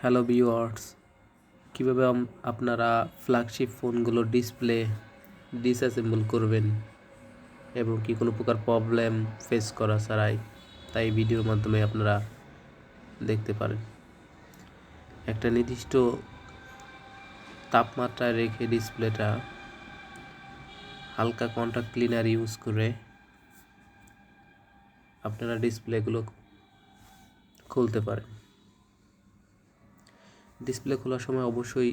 Hello viewers, কীভাবে আপনারা flagship ফোনগুলোর display disassemble করবেন এবং কি কোনো প্রকার প্রবলেম ফেস করা ছাড়াই তাই ভিডিওর মাধ্যমে আপনারা দেখতে পারেন। একটা নির্দিষ্ট তাপমাত্রায় রেখে ডিসপ্লেটা হালকা কন্টাক্ট ক্লিনার ইউজ করে আপনারা ডিসপ্লেগুলো খুলতে পারেন। ডিসপ্লে খোলার সময় অবশ্যই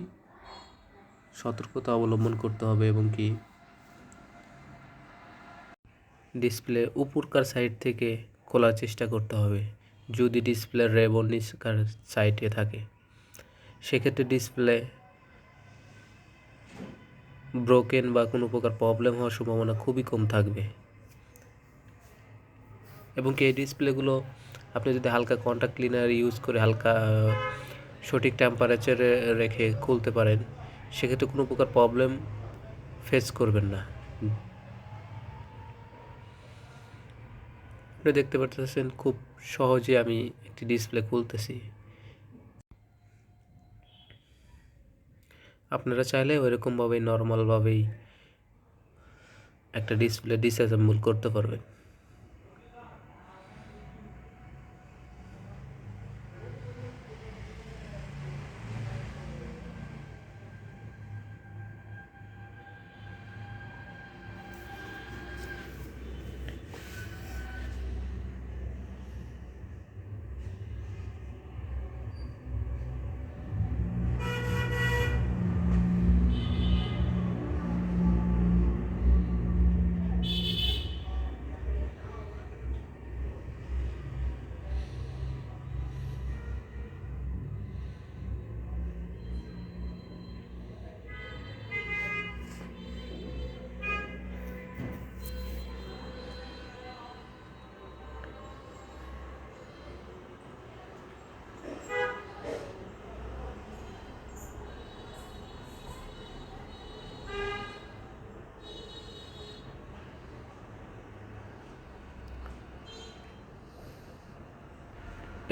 সতর্কতা অবলম্বন করতে হবে এবং কি ডিসপ্লে উপরকার সাইড থেকে খোলার চেষ্টা করতে হবে। যদি ডিসপ্লের রেবন নিচকার সাইডে থাকে সেক্ষেত্রে ডিসপ্লে ব্রোকেন বা কোনো প্রকার প্রবলেম হওয়ার সম্ভাবনা খুবই কম থাকবে। এবং কি এই ডিসপ্লেগুলো আপনি যদি হালকা কন্টাক্ট ক্লিনার ইউজ করে হালকা সঠিক টেম্পারেচারে রেখে খুলতে পারেন সেক্ষেত্রে কোনো প্রকার প্রবলেম ফেস করবেন না। আপনি দেখতে পাচ্ছেন খুব সহজে আমি একটি ডিসপ্লে খুলতেছি। আপনারা চাইলে ওইরকমভাবেই নর্মালভাবেই একটা ডিসপ্লে ডিসঅ্যাসেম্বল করতে পারবেন।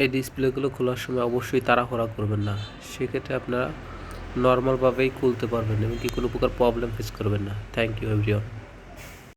এই ডিসপ্লেগুলো খোলার সময় অবশ্যই তাড়াহুড়া করবেন না, সেক্ষেত্রে আপনারা নর্মালভাবেই খুলতে পারবেন এবং কি কোনো প্রকার প্রবলেম ফেস করবেন না। Thank you everyone.